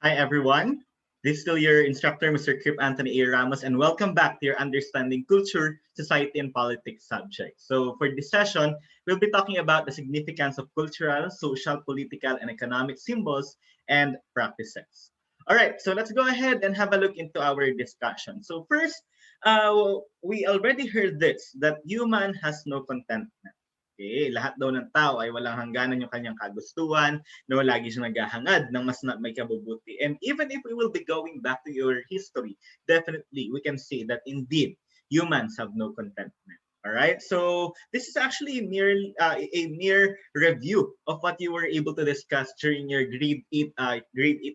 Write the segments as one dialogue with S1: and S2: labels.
S1: Hi, everyone. This is still your instructor, Mr. Kip Anthony A. Ramos, and welcome back to your Understanding Culture, Society, and Politics subject. So for this session, we'll be talking about the significance of cultural, social, political, and economic symbols and practices. All right, so let's go ahead and have a look into our discussion. So first, we already heard this, that human has no contentment. Okay, lahat daw ng tao ay walang hangganan yung kanyang kagustuhan, no, lagi siyang naghahangad ng mas may kabubuti. And even if we will be going back to your history, definitely we can say that indeed humans have no contentment. All right, so this is actually a mere review of what you were able to discuss during your grade 8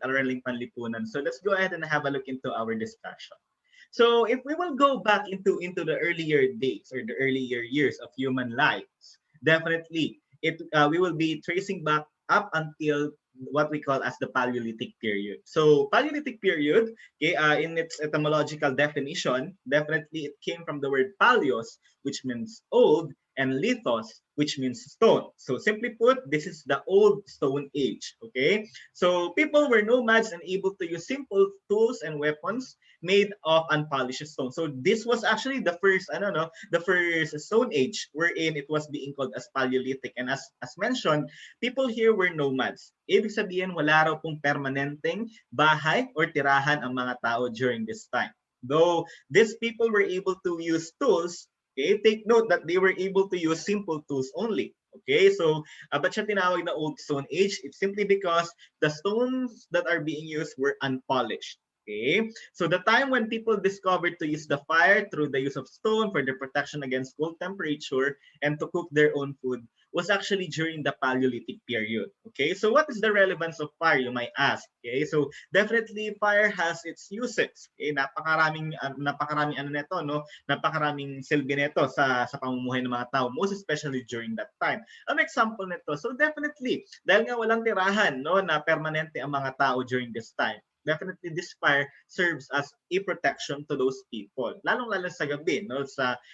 S1: Araling Panlipunan. So let's go ahead and have a look into our discussion. So if we will go back into the earlier days or the earlier years of human lives, definitely we will be tracing back up until what we call as the Paleolithic period. So Paleolithic period, okay, in its etymological definition, definitely it came from the word palios, which means old, and lithos, which means stone. So simply put, this is the old stone age. Okay, so people were nomads and able to use simple tools and weapons made of unpolished stone. So this was actually the first, I don't know, the first stone age wherein it was being called as Paleolithic. And as mentioned, people here were nomads. Ibig sabihin, wala raw pong permanenteng bahay or tirahan ang mga tao during this time. Though these people were able to use tools, okay, take note that they were able to use simple tools only. Okay, so ba't siya tinawag na Old Stone Age? It's simply because the stones that are being used were unpolished. Okay, so the time when people discovered to use the fire through the use of stone for their protection against cold temperature and to cook their own food was actually during the Paleolithic period. Okay, so what is the relevance of fire, you might ask? Okay, so definitely fire has its uses. Okay, napakaraming ano nito, no? Napakaraming silbi nito sa pamumuhay ng mga tao, most especially during that time. An example nito, so definitely dahil nga walang tirahan, no, na permanente ang mga tao during this time, definitely this fire serves as a protection to those people. Lalong-lalo sa gabi, no?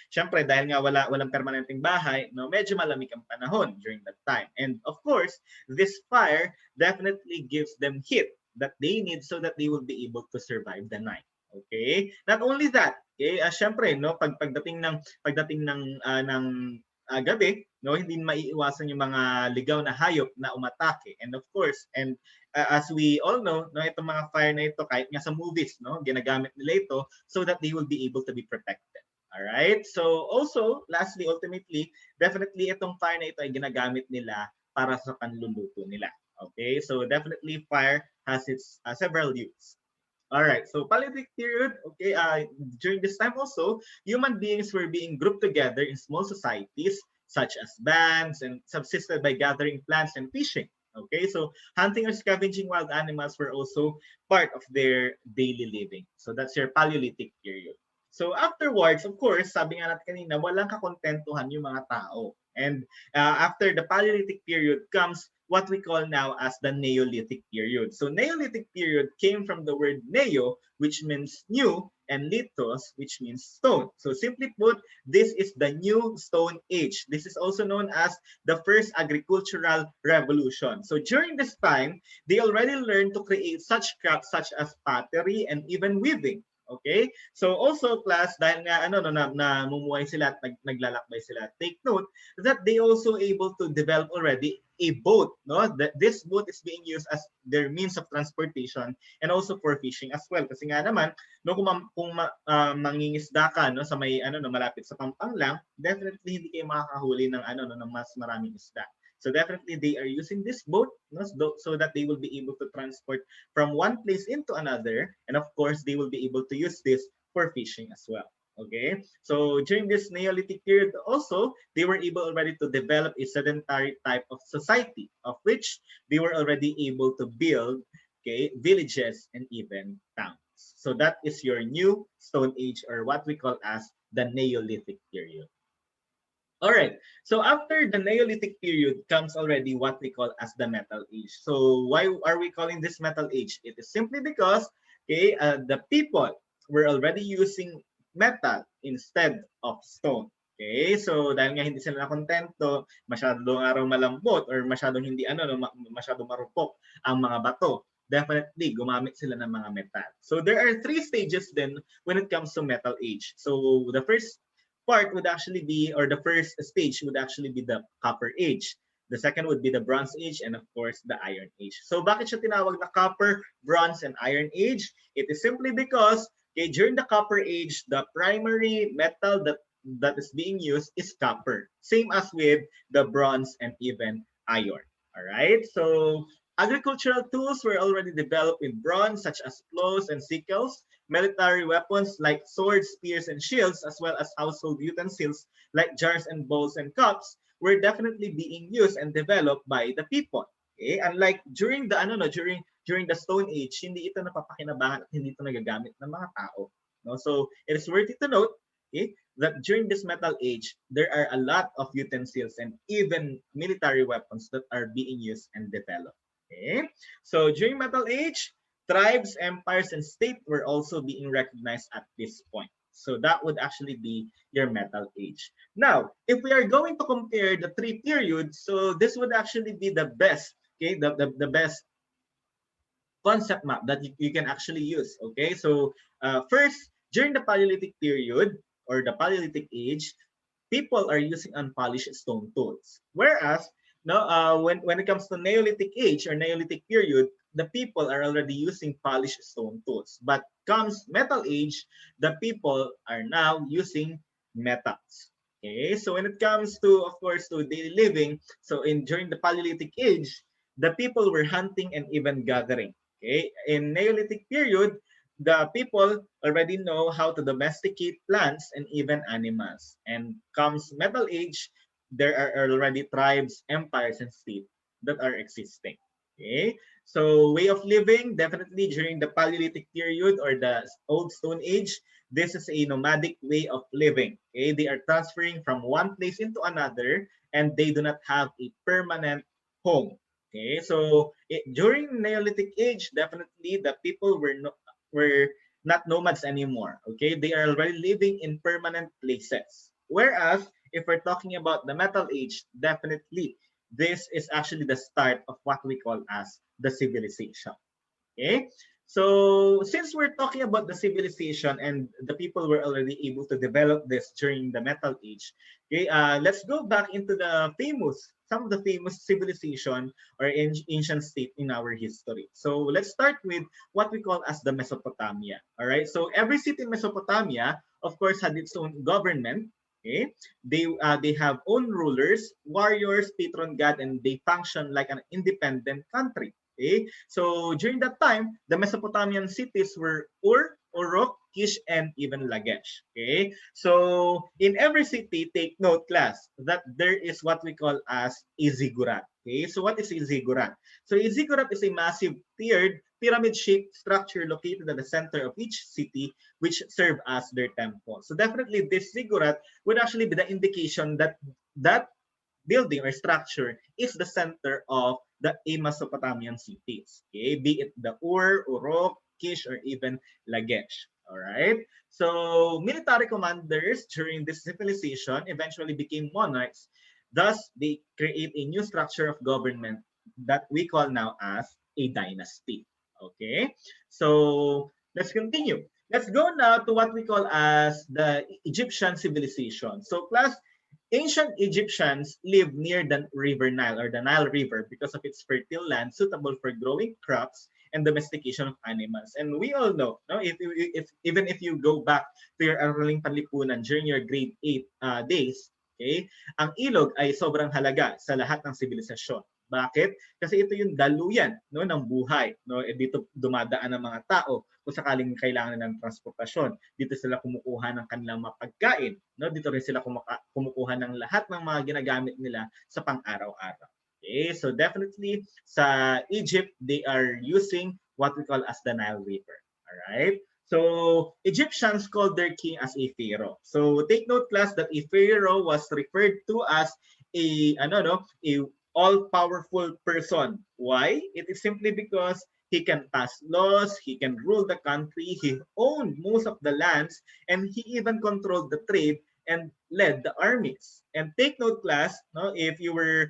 S1: Syempre dahil nga walang permanenteng bahay, no, medyo malamig ang panahon during that time. And of course, this fire definitely gives them heat that they need so that they will be able to survive the night. Okay? Not only that, okay, syempre, no, pagdating ng gabi, no, hindi maiiwasan yung mga ligaw na hayop na umatake. And of course, and as we all know, no, itong mga fire na ito, kahit nga sa movies, no, ginagamit nila ito so that they will be able to be protected. All right? So also, lastly, ultimately, definitely itong fire na ito ay ginagamit nila para sa panluluto nila. Okay? So definitely fire has its several uses. All right, so Paleolithic period, okay, during this time also, human beings were being grouped together in small societies such as bands and subsisted by gathering plants and fishing. Okay, so hunting or scavenging wild animals were also part of their daily living. So that's your Paleolithic period. So afterwards, of course, sabi nga natin kanina, walang kakontentuhan yung mga tao. And after the Paleolithic period comes what we call now as the Neolithic period. So Neolithic period came from the word neo, which means new, and lithos, which means stone. So simply put, this is the new stone age. This is also known as the first agricultural revolution. So during this time, they already learned to create such crafts such as pottery and even weaving. Okay? So also class, dahil nga namumuhay sila at naglalakbay sila, take note that they also able to develop already a boat, no? This boat is being used as their means of transportation and also for fishing as well. Kasi nga naman, no, kung mangingisda ka, no, sa may malapit sa Pampanga, definitely hindi kayo makakahuli ng ng mas maraming isda. So definitely they are using this boat, no, so that they will be able to transport from one place into another, and of course they will be able to use this for fishing as well. Okay, so during this Neolithic period also, they were able already to develop a sedentary type of society, of which they were already able to build, okay, villages and even towns. So that is your new Stone Age, or what we call as the Neolithic period. All right, so after the Neolithic period comes already what we call as the Metal Age. So why are we calling this Metal Age? It is simply because, okay, the people were already using metal instead of stone. Okay, so dahil nga hindi sila nakontento, masyadong araw malambot or masyadong hindi masyadong marupok ang mga bato. definitely gumamit sila ng mga metal. So there are three stages then when it comes to metal age. So the first part would actually be, or the first stage would actually be the copper age. The second would be the bronze age, and of course the iron age. So bakit siya tinawag na copper, bronze, and iron age? It is simply because okay, during the copper age, the primary metal that is being used is copper. Same as with the bronze and even iron. All right. So agricultural tools were already developed in bronze, such as plows and sickles. Military weapons like swords, spears, and shields, as well as household utensils like jars and bowls and cups, were definitely being used and developed by the people. Okay? Unlike during the during the Stone Age, hindi ito napapakinabangan at hindi ito nagagamit ng mga tao. No? So it is worthy to note, okay, that during this metal age, there are a lot of utensils and even military weapons that are being used and developed. Okay? So during metal age, tribes, empires, and state were also being recognized at this point. So that would actually be your metal age. Now, if we are going to compare the three periods, so this would actually be the best, okay, the best concept map that you can actually use. Okay, so first, during the Paleolithic period or the Paleolithic age, people are using unpolished stone tools. Whereas, no, when it comes to Neolithic age or Neolithic period, the people are already using polished stone tools. But comes metal age, the people are now using metals. Okay, so when it comes to, of course, to daily living, so during the Paleolithic age, the people were hunting and even gathering. Okay, in Neolithic period, the people already know how to domesticate plants and even animals. And comes metal age, there are already tribes, empires, and states that are existing. Okay, so way of living, definitely during the Paleolithic period or the Old Stone Age, this is a nomadic way of living. Okay, they are transferring from one place into another, and they do not have a permanent home. Okay, so during Neolithic age, definitely the people were not nomads anymore. Okay, they are already living in permanent places. Whereas if we're talking about the metal age, definitely this is actually the start of what we call as the civilization. Okay, so since we're talking about the civilization and the people were already able to develop this during the metal age, okay, let's go back into some of the famous civilization or ancient state in our history. So let's start with what we call as the Mesopotamia. All right, so every city in Mesopotamia, of course, had its own government. Okay, they have own rulers, warriors, patron god, and they function like an independent country. Okay, so during that time, the Mesopotamian cities were Uruk, Kish, and even Lagesh. Okay, so in every city, take note, class, that there is what we call as a ziggurat. Okay, so what is a ziggurat? So a ziggurat is a massive tiered pyramid-shaped structure located at the center of each city, which serve as their temple. So definitely, this ziggurat would actually be the indication that that building or structure is the center of the Mesopotamian cities. Okay, be it the Uruk, Kish, or even Lagesh. All right. So military commanders during this civilization eventually became monarchs. Thus, they create a new structure of government that we call now as a dynasty. Okay. So let's continue. Let's go now to what we call as the Egyptian civilization. So class, ancient Egyptians lived near the River Nile or the Nile River because of its fertile land suitable for growing crops and domestication of animals. And we all know, no, if even if you go back to your araling panlipunan during your grade 8 days, okay, ang ilog ay sobrang halaga sa lahat ng sibilisasyon. Bakit? Kasi ito yung daluyan, no, ng buhay, no? Dito dumadaan ang mga tao kung sakaling kailangan ng transportasyon. Dito sila kumukuha ng kanilang mga pagkain, no? Dito rin sila kumukuha ng lahat ng mga ginagamit nila sa pang-araw-araw. Okay, so definitely sa Egypt, they are using what we call as the Nile River. All right? So Egyptians called their king as a pharaoh. So take note, class, that a pharaoh was referred to as a all-powerful person. Why? It is simply because he can pass laws, he can rule the country, he owned most of the lands, and he even controlled the trade and led the armies. And take note, class, no, if you were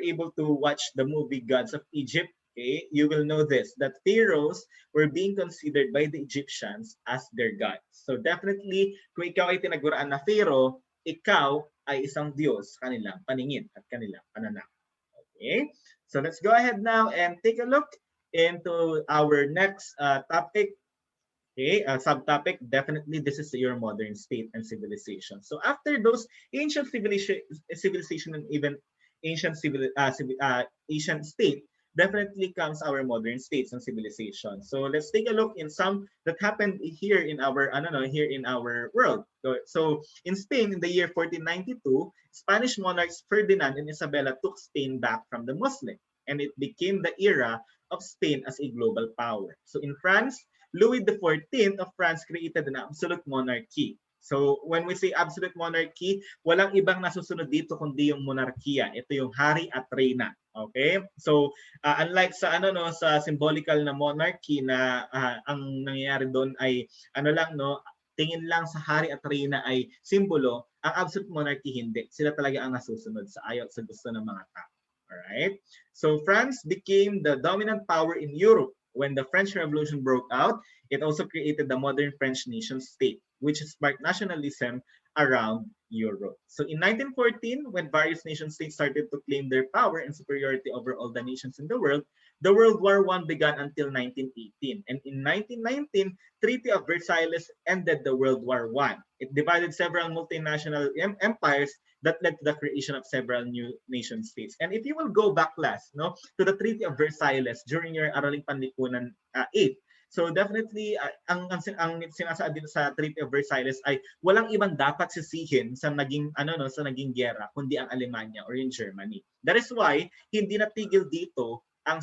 S1: able to watch the movie Gods of Egypt, okay, you will know this, that pharaohs were being considered by the Egyptians as their gods. So definitely, kung ikaw ay tinaguraan na pharaoh, ikaw ay isang Diyos sa kanilang paningin at kanilang pananaw. Okay, so let's go ahead now and take a look into our next topic. Okay, subtopic, definitely this is your modern state and civilization. So after those ancient civilization and even ancient state, definitely comes our modern states and civilization. So let's take a look in some that happened here in our, I don't know, here in our world. So in Spain, in the year 1492, Spanish monarchs Ferdinand and Isabella took Spain back from the Muslim, and it became the era of Spain as a global power. So in France, Louis XIV of France created an absolute monarchy. So when we say absolute monarchy, walang ibang nasusunod dito kundi yung monarkiya. Ito yung hari at reyna. Okay? So unlike sa sa symbolical na monarchy na ang nangyayari doon ay lang tingin lang sa hari at reyna ay simbolo, ang absolute monarchy hindi. Sila talaga ang nasusunod sa ayaw at sa gusto ng mga tao. Alright? So France became the dominant power in Europe. When the French Revolution broke out, it also created the modern French nation state, which sparked nationalism around Europe. So in 1914, when various nation states started to claim their power and superiority over all the nations in the World War I began until 1918. And in 1919, Treaty of Versailles ended the World War I. It divided several multinational empires that led to the creation of several new nation states. And if you will go back last, to the Treaty of Versailles during your Araling Panlipunan 8, so definitely ang sinasaad din sa Treaty of Versailles ay walang ibang dapat sisihin sa naging sa naging giyera kundi ang Alemanya or yung Germany. That is why hindi natigil dito ang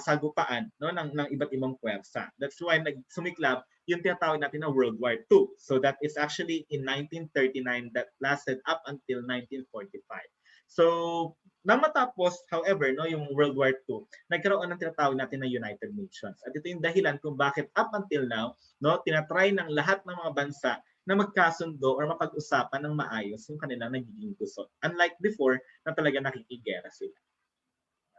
S1: sagupaan ng iba't ibang puwersa. That's why sumiklab yung tinatawag natin na World War II. So that is actually in 1939 that lasted up until 1945. So nang matapos, however, yung World War II, nagkaroon ng tinatawag natin na United Nations. At ito yung dahilan kung bakit up until now, tinatry ng lahat ng mga bansa na magkasundo or mapag-usapan ng maayos yung kanilang nagiging gusto. Unlike before, na talaga nakikigera sila.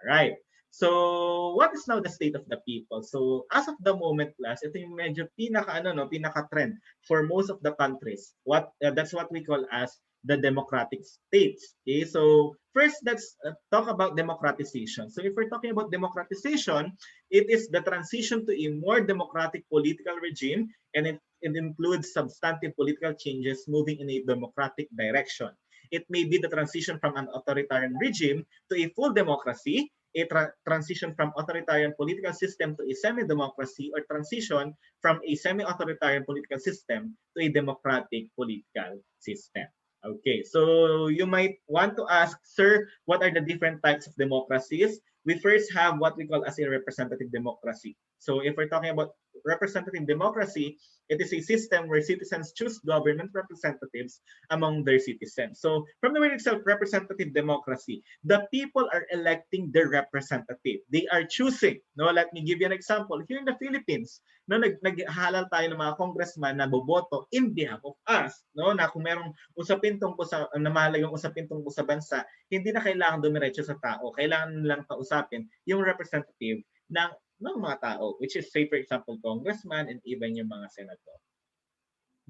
S1: Alright. So, what is now the state of the people? So, as of the moment, class, ito yung medyo pinaka-trend for most of the countries. That's what we call as the democratic states. Okay, so first let's talk about democratization. So if we're talking about democratization, it is the transition to a more democratic political regime, and it includes substantive political changes moving in a democratic direction. It may be the transition from an authoritarian regime to a full democracy, a transition from authoritarian political system to a semi-democracy, or transition from a semi-authoritarian political system to a democratic political system. Okay, so you might want to ask, sir, what are the different types of democracies? We first have what we call as a representative democracy. So if we're talking about representative democracy, it is a system where citizens choose government representatives among their citizens. So from the word itself, representative democracy, the people are electing their representative. They are choosing. Let me give you an example. Here in the Philippines, naghalal tayo ng mga congressman na boboto in behalf of us. Na kung merong usapin tungkol sa namahalagang usapin tungkol sa bansa, hindi na kailangan dumiretso sa tao. Kailangan lang kausapin yung representative ng mga tao, which is, say, for example, congressman and even yung mga senator.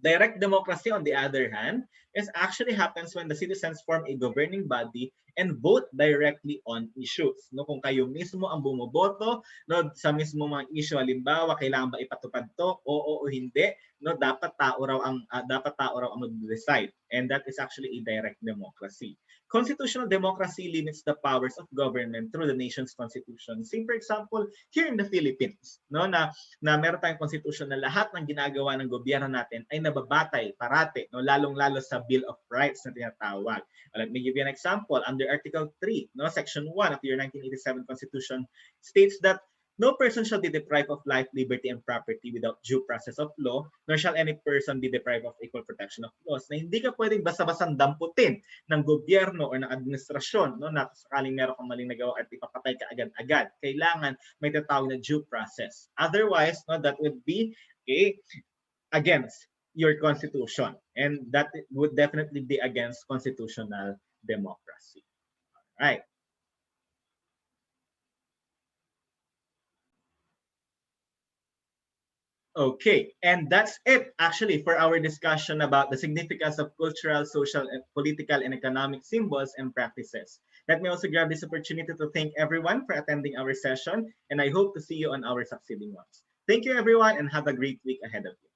S1: Direct democracy, on the other hand, actually happens when the citizens form a governing body and vote directly on issues. Kung kayo mismo ang bumoboto sa mismo mga issue, halimbawa, kailangan ba ipatupad to? Oo o hindi. Dapat tao raw ang mag-decide. And that is actually a direct democracy. Constitutional democracy limits the powers of government through the nation's constitution. Say, for example, here in the Philippines, na meron tayong constitution na lahat ng ginagawa ng gobyerno natin ay nababatay parate, lalong-lalo sa Bill of Rights na tinatawag. Let me give you an example. Under Article 3, Section 1 of your 1987 Constitution states that no person shall be deprived of life, liberty, and property without due process of law, nor shall any person be deprived of equal protection of laws. Na hindi ka pwedeng basta-bastang damputin ng gobyerno o ng administrasyon, na sakaling meron kang maling nagawa at ipapatay ka agad-agad. Kailangan may tatawag na due process. Otherwise, that would be against your constitution, and that would definitely be against constitutional democracy. All right. Okay, and that's it actually for our discussion about the significance of cultural, social, and political and economic symbols and practices. Let me also grab this opportunity to thank everyone for attending our session, and I hope to see you on our succeeding ones. Thank you, everyone, and have a great week ahead of you.